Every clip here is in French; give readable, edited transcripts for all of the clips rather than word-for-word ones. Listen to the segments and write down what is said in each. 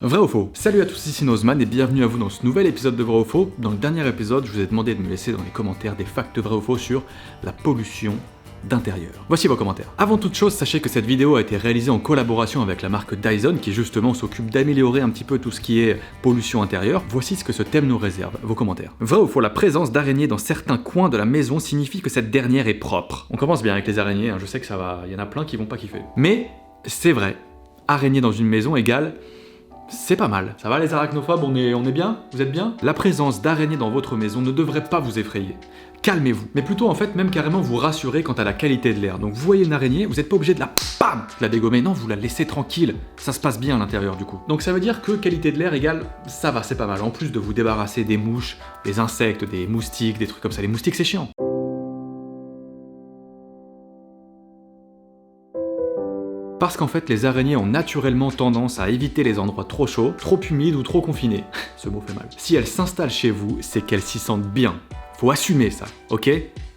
Vrai ou faux? Salut à tous, ici Nozman et bienvenue à vous dans ce nouvel épisode de Vrai ou faux. Dans le dernier épisode, je vous ai demandé de me laisser dans les commentaires des facts vrais ou faux sur la pollution d'intérieur. Voici vos commentaires. Avant toute chose, sachez que cette vidéo a été réalisée en collaboration avec la marque Dyson qui justement s'occupe d'améliorer un petit peu tout ce qui est pollution intérieure. Voici ce que ce thème nous réserve. Vos commentaires. Vrai ou faux? La présence d'araignées dans certains coins de la maison signifie que cette dernière est propre. On commence bien avec les araignées, je sais que ça va, il y en a plein qui vont pas kiffer. Mais c'est vrai, araignée dans une maison égale c'est pas mal. Ça va les arachnophobes, on est bien? Vous êtes bien? La présence d'araignées dans votre maison ne devrait pas vous effrayer. Calmez-vous. Mais plutôt en fait même carrément vous rassurer quant à la qualité de l'air. Donc vous voyez une araignée, vous n'êtes pas obligé de la dégommer, non, vous la laissez tranquille. Ça se passe bien à l'intérieur du coup. Donc ça veut dire que qualité de l'air égale, ça va, c'est pas mal. En plus de vous débarrasser des mouches, des insectes, des moustiques, des trucs comme ça. Les moustiques c'est chiant. Parce qu'en fait, les araignées ont naturellement tendance à éviter les endroits trop chauds, trop humides ou trop confinés. Ce mot fait mal. Si elles s'installent chez vous, c'est qu'elles s'y sentent bien. Faut assumer ça, ok?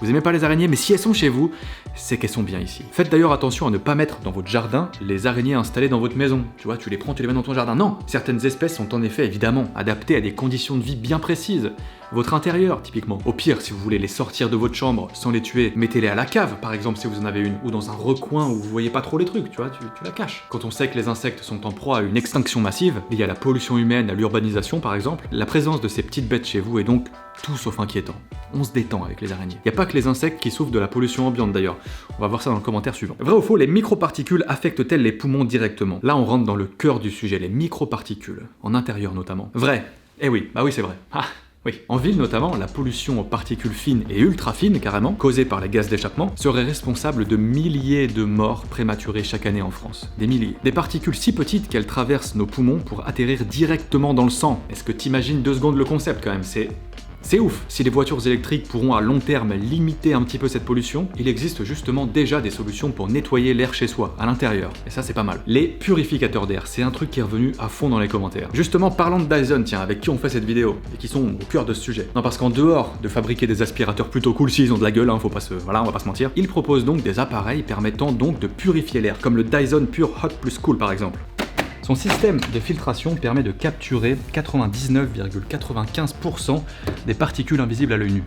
Vous aimez pas les araignées, mais si elles sont chez vous, c'est qu'elles sont bien ici. Faites d'ailleurs attention à ne pas mettre dans votre jardin les araignées installées dans votre maison. Tu vois, tu les prends, tu les mets dans ton jardin. Non! Certaines espèces sont en effet évidemment adaptées à des conditions de vie bien précises. Votre intérieur, typiquement. Au pire, si vous voulez les sortir de votre chambre sans les tuer, mettez-les à la cave, par exemple, si vous en avez une, ou dans un recoin où vous voyez pas trop les trucs, tu vois, tu la caches. Quand on sait que les insectes sont en proie à une extinction massive, liée à la pollution humaine, à l'urbanisation par exemple, la présence de ces petites bêtes chez vous est donc tout sauf inquiétant. On se détend avec les araignées. Y a pas que les insectes qui souffrent de la pollution ambiante d'ailleurs. On va voir ça dans le commentaire suivant. Vrai ou faux, les microparticules affectent-elles les poumons directement? Là, on rentre dans le cœur du sujet, les microparticules, en intérieur notamment. Vrai. Eh oui, bah oui, c'est vrai. Ah. Oui. En ville notamment, la pollution aux particules fines et ultra fines carrément, causée par les gaz d'échappement, serait responsable de milliers de morts prématurées chaque année en France. Des milliers. Des particules si petites qu'elles traversent nos poumons pour atterrir directement dans le sang. Est-ce que t'imagines 2 secondes le concept quand même? C'est ouf. Si les voitures électriques pourront à long terme limiter un petit peu cette pollution, il existe justement déjà des solutions pour nettoyer l'air chez soi, à l'intérieur. Et ça c'est pas mal. Les purificateurs d'air, c'est un truc qui est revenu à fond dans les commentaires. Justement, parlant de Dyson, tiens, avec qui on fait cette vidéo, et qui sont au cœur de ce sujet. Non, parce qu'en dehors de fabriquer des aspirateurs plutôt cool, s'ils ont de la gueule, on va pas se mentir, ils proposent donc des appareils permettant donc de purifier l'air, comme le Dyson Pure Hot Plus Cool par exemple. Son système de filtration permet de capturer 99,95% des particules invisibles à l'œil nu.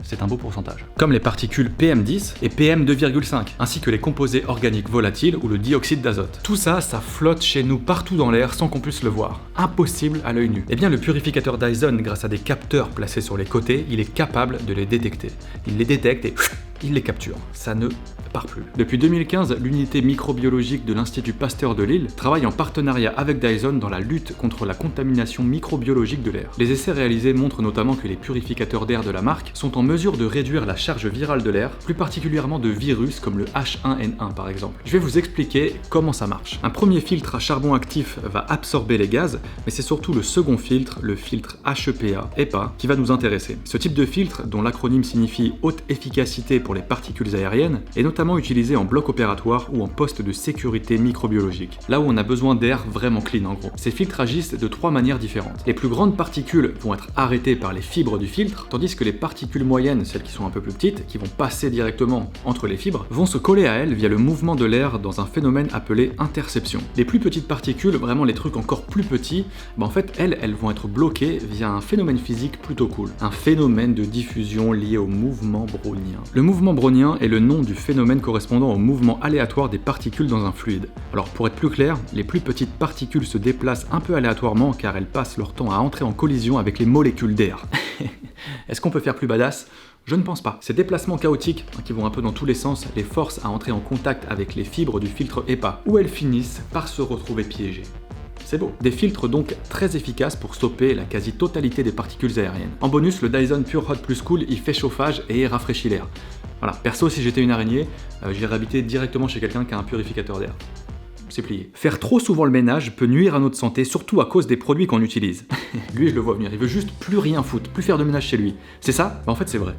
C'est un beau pourcentage. Comme les particules PM10 et PM2,5, ainsi que les composés organiques volatiles ou le dioxyde d'azote. Tout ça, ça flotte chez nous partout dans l'air sans qu'on puisse le voir. Impossible à l'œil nu. Eh bien, le purificateur Dyson, grâce à des capteurs placés sur les côtés, il est capable de les détecter. Il les détecte et il les capture. Ça ne part plus. Depuis 2015, l'unité microbiologique de l'Institut Pasteur de Lille travaille en partenariat avec Dyson dans la lutte contre la contamination microbiologique de l'air. Les essais réalisés montrent notamment que les purificateurs d'air de la marque sont en mesure de réduire la charge virale de l'air, plus particulièrement de virus comme le H1N1 par exemple. Je vais vous expliquer comment ça marche. Un premier filtre à charbon actif va absorber les gaz, mais c'est surtout le second filtre, le filtre HEPA, qui va nous intéresser. Ce type de filtre, dont l'acronyme signifie haute efficacité pour les particules aériennes, est notamment utilisé en bloc opératoire ou en poste de sécurité microbiologique, là où on a besoin d'air vraiment clean en gros. Ces filtres agissent de 3 manières différentes. Les plus grandes particules vont être arrêtées par les fibres du filtre, tandis que les particules moyennes, celles qui sont un peu plus petites, qui vont passer directement entre les fibres, vont se coller à elles via le mouvement de l'air dans un phénomène appelé interception. Les plus petites particules, vraiment les trucs encore plus petits, en fait elles vont être bloquées via un phénomène physique plutôt cool. Un phénomène de diffusion lié au mouvement brownien. Le mouvement brownien est le nom du phénomène correspondant au mouvement aléatoire des particules dans un fluide. Alors pour être plus clair, les plus petites particules se déplacent un peu aléatoirement car elles passent leur temps à entrer en collision avec les molécules d'air. Est-ce qu'on peut faire plus badass ? Je ne pense pas. Ces déplacements chaotiques, qui vont un peu dans tous les sens, les forcent à entrer en contact avec les fibres du filtre HEPA, où elles finissent par se retrouver piégées. C'est beau. Des filtres donc très efficaces pour stopper la quasi-totalité des particules aériennes. En bonus, le Dyson Pure Hot Plus Cool, il fait chauffage et rafraîchit l'air. Voilà, perso, si j'étais une araignée, j'irais habiter directement chez quelqu'un qui a un purificateur d'air. C'est plié. Faire trop souvent le ménage peut nuire à notre santé, surtout à cause des produits qu'on utilise. Lui, je le vois venir, il veut juste plus rien foutre, plus faire de ménage chez lui. C'est ça ? En fait, c'est vrai.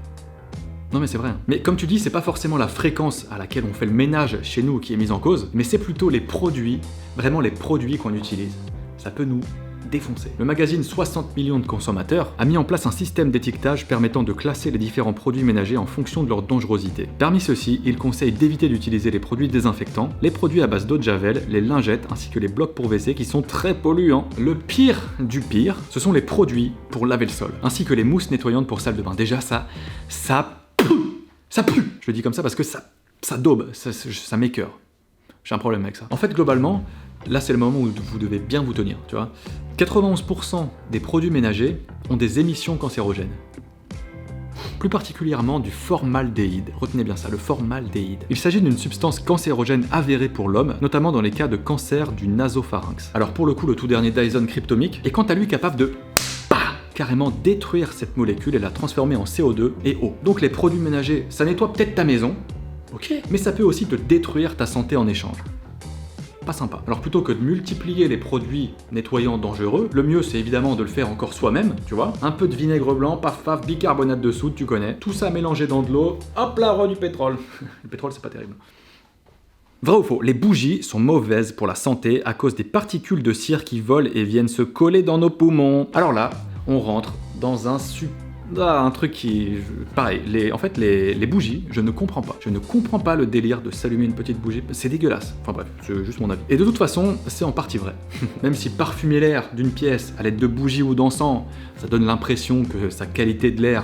Non mais c'est vrai. Mais comme tu dis, c'est pas forcément la fréquence à laquelle on fait le ménage chez nous qui est mise en cause, mais c'est plutôt les produits, vraiment les produits qu'on utilise. Ça peut nous défoncé. Le magazine 60 millions de consommateurs a mis en place un système d'étiquetage permettant de classer les différents produits ménagers en fonction de leur dangerosité. Parmi ceux-ci, il conseille d'éviter d'utiliser les produits désinfectants, les produits à base d'eau de javel, les lingettes ainsi que les blocs pour WC qui sont très polluants. Le pire du pire, ce sont les produits pour laver le sol, ainsi que les mousses nettoyantes pour salle de bain. Déjà ça pue. Ça pue. Je le dis comme ça parce que ça daube, ça m'écœure. J'ai un problème avec ça. En fait, globalement, là c'est le moment où vous devez bien vous tenir, tu vois. 91% des produits ménagers ont des émissions cancérogènes. Plus particulièrement du formaldéhyde. Retenez bien ça, le formaldéhyde. Il s'agit d'une substance cancérogène avérée pour l'homme, notamment dans les cas de cancer du nasopharynx. Alors pour le coup, le tout dernier Dyson Cryptomic est quant à lui capable de carrément détruire cette molécule et la transformer en CO2 et eau. Donc les produits ménagers, ça nettoie peut-être ta maison, ok, mais ça peut aussi te détruire ta santé en échange. Pas sympa. Alors plutôt que de multiplier les produits nettoyants dangereux, le mieux c'est évidemment de le faire encore soi-même, tu vois. Un peu de vinaigre blanc, paf paf, bicarbonate de soude, tu connais. Tout ça mélangé dans de l'eau, hop là, roi du pétrole. Le pétrole c'est pas terrible. Vrai ou faux, les bougies sont mauvaises pour la santé à cause des particules de cire qui volent et viennent se coller dans nos poumons. Alors là, on rentre dans un truc qui... Pareil, les bougies, je ne comprends pas. Je ne comprends pas le délire de s'allumer une petite bougie. C'est dégueulasse. Enfin bref, c'est juste mon avis. Et de toute façon, c'est en partie vrai. Même si parfumer l'air d'une pièce à l'aide de bougies ou d'encens, ça donne l'impression que sa qualité de l'air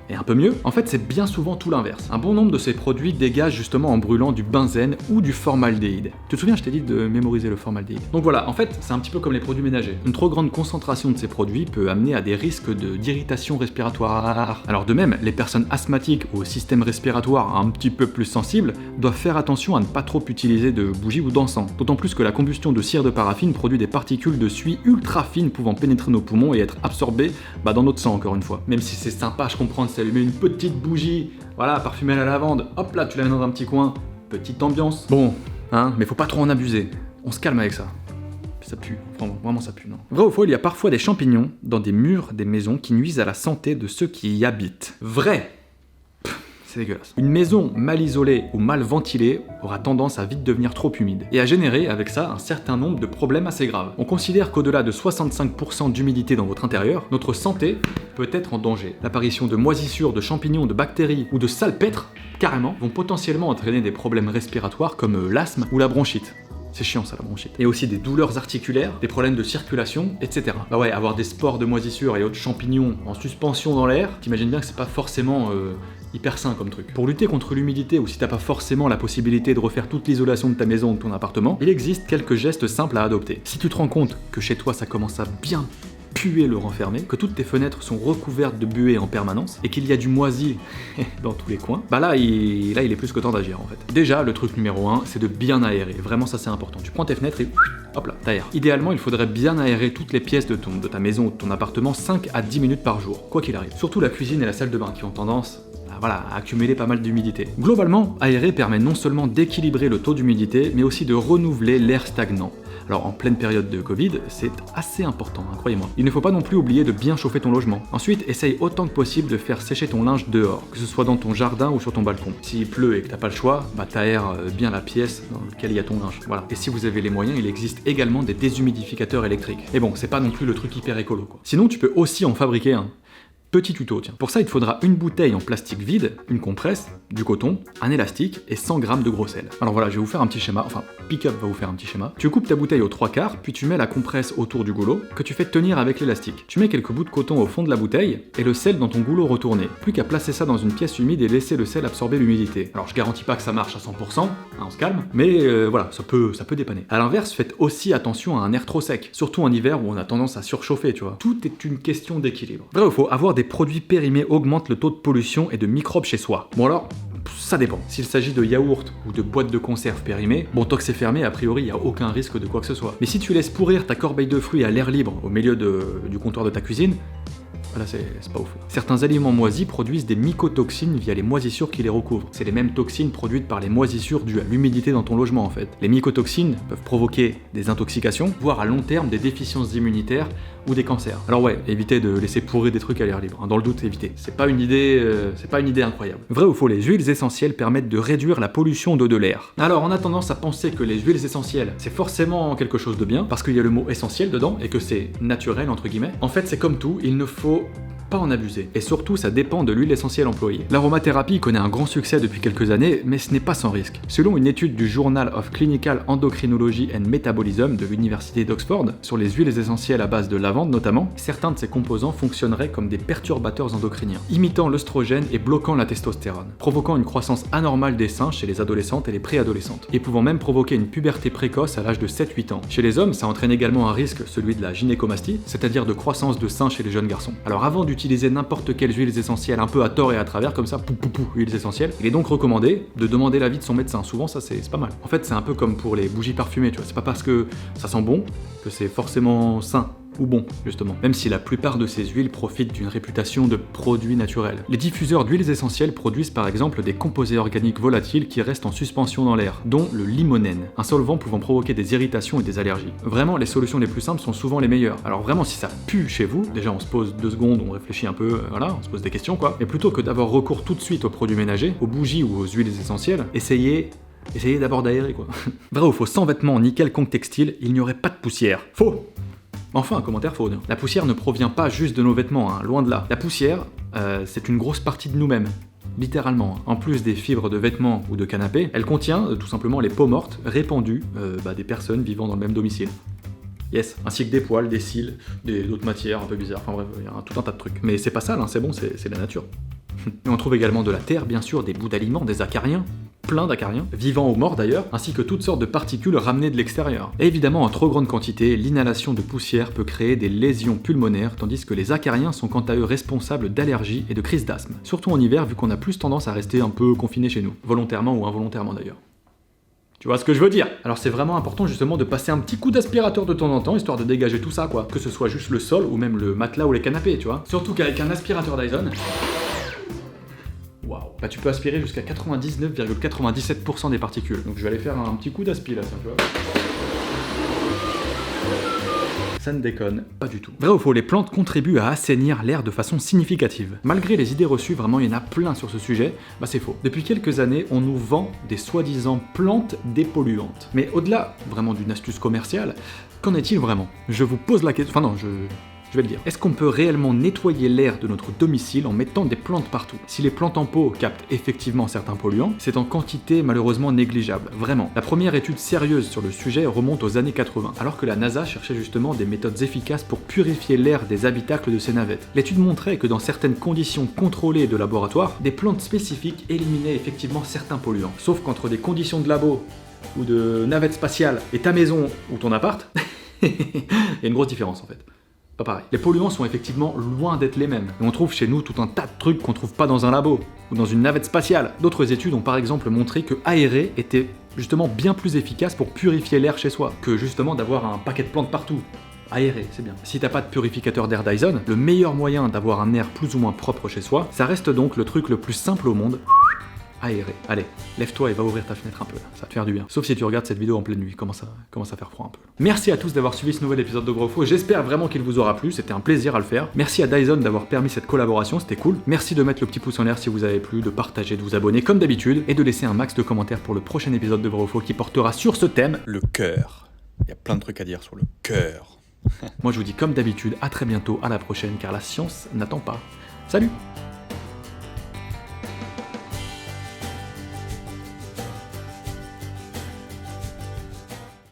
est un peu mieux, en fait c'est bien souvent tout l'inverse. Un bon nombre de ces produits dégagent justement en brûlant du benzène ou du formaldéhyde. Tu te souviens, je t'ai dit de mémoriser le formaldéhyde. Donc voilà, en fait c'est un petit peu comme les produits ménagers. Une trop grande concentration de ces produits peut amener à des risques d'irritation respiratoire. Alors de même, les personnes asthmatiques ou au système respiratoire un petit peu plus sensibles doivent faire attention à ne pas trop utiliser de bougies ou d'encens. D'autant plus que la combustion de cire de paraffine produit des particules de suie ultra fines pouvant pénétrer nos poumons et être absorbées dans notre sang encore une fois. Même si c'est sympa, je comprends de allumer une petite bougie, voilà, parfumée à la lavande, hop là, tu la mets dans un petit coin, petite ambiance. Bon, hein, mais faut pas trop en abuser. On se calme avec ça. Ça pue, vraiment ça pue, non. Vrai ou faux, il y a parfois des champignons dans des murs des maisons qui nuisent à la santé de ceux qui y habitent. Vrai. C'est dégueulasse. Une maison mal isolée ou mal ventilée aura tendance à vite devenir trop humide et à générer avec ça un certain nombre de problèmes assez graves. On considère qu'au-delà de 65% d'humidité dans votre intérieur, notre santé peut être en danger. L'apparition de moisissures, de champignons, de bactéries ou de salpêtres, carrément, vont potentiellement entraîner des problèmes respiratoires comme l'asthme ou la bronchite. C'est chiant ça la bronchite. Et aussi des douleurs articulaires, des problèmes de circulation, etc. Bah ouais, avoir des spores de moisissures et autres champignons en suspension dans l'air, t'imagines bien que c'est pas forcément hyper sain comme truc. Pour lutter contre l'humidité ou si t'as pas forcément la possibilité de refaire toute l'isolation de ta maison ou de ton appartement, il existe quelques gestes simples à adopter. Si tu te rends compte que chez toi ça commence à bien puer le renfermé, que toutes tes fenêtres sont recouvertes de buée en permanence et qu'il y a du moisi dans tous les coins, bah là il est plus que temps d'agir en fait. Déjà, le truc numéro 1, c'est de bien aérer. Vraiment ça c'est important. Tu prends tes fenêtres et hop là, t'aères. Idéalement, il faudrait bien aérer toutes les pièces de ta maison ou de ton appartement 5 à 10 minutes par jour, quoi qu'il arrive. Surtout la cuisine et la salle de bain qui ont tendance à accumuler pas mal d'humidité. Globalement, aérer permet non seulement d'équilibrer le taux d'humidité, mais aussi de renouveler l'air stagnant. Alors en pleine période de Covid, c'est assez important, hein, croyez-moi. Il ne faut pas non plus oublier de bien chauffer ton logement. Ensuite, essaye autant que possible de faire sécher ton linge dehors, que ce soit dans ton jardin ou sur ton balcon. S'il pleut et que t'as pas le choix, t'aères bien la pièce dans laquelle il y a ton linge. Voilà. Et si vous avez les moyens, il existe également des déshumidificateurs électriques. Mais bon, c'est pas non plus le truc hyper écolo, quoi. Sinon, tu peux aussi en fabriquer un. Petit tuto, tiens. Pour ça, il te faudra une bouteille en plastique vide, une compresse, du coton, un élastique et 100 g de gros sel. Alors voilà, je vais vous faire un petit schéma, enfin, Pickup va vous faire un petit schéma. Tu coupes ta bouteille aux 3/4, puis tu mets la compresse autour du goulot, que tu fais tenir avec l'élastique. Tu mets quelques bouts de coton au fond de la bouteille, et le sel dans ton goulot retourné. Plus qu'à placer ça dans une pièce humide et laisser le sel absorber l'humidité. Alors je garantis pas que ça marche à 100%, hein, on se calme, mais voilà, ça peut dépanner. À l'inverse, faites aussi attention à un air trop sec, surtout en hiver où on a tendance à surchauffer, tu vois. Tout est une question d'équilibre. Vrai ou faux, avoir des produits périmés augmente le taux de pollution et de microbes chez soi. Bon alors, ça dépend. S'il s'agit de yaourts ou de boîtes de conserve périmées, bon, tant que c'est fermé, a priori, il n'y a aucun risque de quoi que ce soit. Mais si tu laisses pourrir ta corbeille de fruits à l'air libre au milieu du comptoir de ta cuisine, Là, c'est pas ouf. Certains aliments moisis produisent des mycotoxines via les moisissures qui les recouvrent. C'est les mêmes toxines produites par les moisissures dues à l'humidité dans ton logement en fait. Les mycotoxines peuvent provoquer des intoxications, voire à long terme des déficiences immunitaires ou des cancers. Alors ouais, évitez de laisser pourrir des trucs à l'air libre. Dans le doute, évitez. C'est pas une idée incroyable. Vrai ou faux, les huiles essentielles permettent de réduire la pollution d'eau de l'air. Alors on a tendance à penser que les huiles essentielles, c'est forcément quelque chose de bien, parce qu'il y a le mot essentiel dedans, et que c'est naturel entre guillemets. En fait, c'est comme tout, il ne faut pas en abuser. Et surtout, ça dépend de l'huile essentielle employée. L'aromathérapie connaît un grand succès depuis quelques années, mais ce n'est pas sans risque. Selon une étude du Journal of Clinical Endocrinology and Metabolism de l'université d'Oxford, sur les huiles essentielles à base de lavande notamment, certains de ces composants fonctionneraient comme des perturbateurs endocriniens, imitant l'œstrogène et bloquant la testostérone, provoquant une croissance anormale des seins chez les adolescentes et les préadolescentes, et pouvant même provoquer une puberté précoce à l'âge de 7-8 ans. Chez les hommes, ça entraîne également un risque, celui de la gynécomastie, c'est-à-dire de croissance de seins chez les jeunes garçons. Alors avant d'utiliser n'importe quelles huiles essentielles un peu à tort et à travers, comme ça, huiles essentielles, il est donc recommandé de demander l'avis de son médecin. Souvent, ça c'est pas mal. En fait, c'est un peu comme pour les bougies parfumées, tu vois. C'est pas parce que ça sent bon que c'est forcément sain. Ou bon, justement, même si la plupart de ces huiles profitent d'une réputation de produits naturels. Les diffuseurs d'huiles essentielles produisent par exemple des composés organiques volatiles qui restent en suspension dans l'air, dont le limonène, un solvant pouvant provoquer des irritations et des allergies. Vraiment, les solutions les plus simples sont souvent les meilleures. Alors vraiment, si ça pue chez vous, déjà on se pose 2 secondes, on réfléchit un peu, voilà, on se pose des questions quoi, mais plutôt que d'avoir recours tout de suite aux produits ménagers, aux bougies ou aux huiles essentielles, essayez d'abord d'aérer quoi. Vrai ou faux, sans vêtements ni quelconque textile, il n'y aurait pas de poussière. Faux! Enfin, un commentaire faux. La poussière ne provient pas juste de nos vêtements, hein, loin de là. La poussière, c'est une grosse partie de nous-mêmes. Littéralement. En plus des fibres de vêtements ou de canapé, elle contient tout simplement les peaux mortes répandues des personnes vivant dans le même domicile. Yes, ainsi que des poils, des cils, d'autres matières un peu bizarres, enfin bref, il y a tout un tas de trucs. Mais c'est pas sale, hein, c'est bon, c'est la nature. Et on trouve également de la terre, bien sûr, des bouts d'aliments, des acariens, plein d'acariens, vivants ou morts d'ailleurs, ainsi que toutes sortes de particules ramenées de l'extérieur. Et évidemment, en trop grande quantité, l'inhalation de poussière peut créer des lésions pulmonaires, tandis que les acariens sont quant à eux responsables d'allergies et de crises d'asthme. Surtout en hiver, vu qu'on a plus tendance à rester un peu confiné chez nous, volontairement ou involontairement d'ailleurs. Tu vois ce que je veux dire? Alors c'est vraiment important justement de passer un petit coup d'aspirateur de temps en temps, histoire de dégager tout ça quoi. Que ce soit juste le sol ou même le matelas ou les canapés, tu vois. Surtout qu'avec un aspirateur Dyson... Waouh. Bah tu peux aspirer jusqu'à 99,97% des particules. Donc je vais aller faire un petit coup d'aspi là, tu vois. Ça ne déconne pas du tout. Vrai ou faux, les plantes contribuent à assainir l'air de façon significative. Malgré les idées reçues, vraiment il y en a plein sur ce sujet, bah c'est faux. Depuis quelques années, on nous vend des soi-disant plantes dépolluantes. Mais au-delà vraiment d'une astuce commerciale, qu'en est-il vraiment? Je vous pose la question, enfin non, je vais le dire. Est-ce qu'on peut réellement nettoyer l'air de notre domicile en mettant des plantes partout? Si les plantes en pot captent effectivement certains polluants, c'est en quantité malheureusement négligeable, vraiment. La première étude sérieuse sur le sujet remonte aux années 80, alors que la NASA cherchait justement des méthodes efficaces pour purifier l'air des habitacles de ses navettes. L'étude montrait que dans certaines conditions contrôlées de laboratoire, des plantes spécifiques éliminaient effectivement certains polluants. Sauf qu'entre des conditions de labo ou de navette spatiale et ta maison ou ton appart, il y a une grosse différence en fait. Pas pareil. Les polluants sont effectivement loin d'être les mêmes. Et on trouve chez nous tout un tas de trucs qu'on trouve pas dans un labo ou dans une navette spatiale. D'autres études ont par exemple montré que aérer était justement bien plus efficace pour purifier l'air chez soi que justement d'avoir un paquet de plantes partout. Aérer, c'est bien. Si t'as pas de purificateur d'air Dyson, le meilleur moyen d'avoir un air plus ou moins propre chez soi, ça reste donc le truc le plus simple au monde. Aérer. Allez, lève-toi et va ouvrir ta fenêtre un peu, là. Ça va te faire du bien. Sauf si tu regardes cette vidéo en pleine nuit, commence à faire froid un peu. Merci à tous d'avoir suivi ce nouvel épisode de Vrai ou Faux, j'espère vraiment qu'il vous aura plu, c'était un plaisir à le faire. Merci à Dyson d'avoir permis cette collaboration, c'était cool. Merci de mettre le petit pouce en l'air si vous avez plu, de partager, de vous abonner comme d'habitude, et de laisser un max de commentaires pour le prochain épisode de Vrai ou Faux qui portera sur ce thème, le cœur. Il y a plein de trucs à dire sur le cœur. Moi je vous dis comme d'habitude, à très bientôt, à la prochaine, car la science n'attend pas. Salut!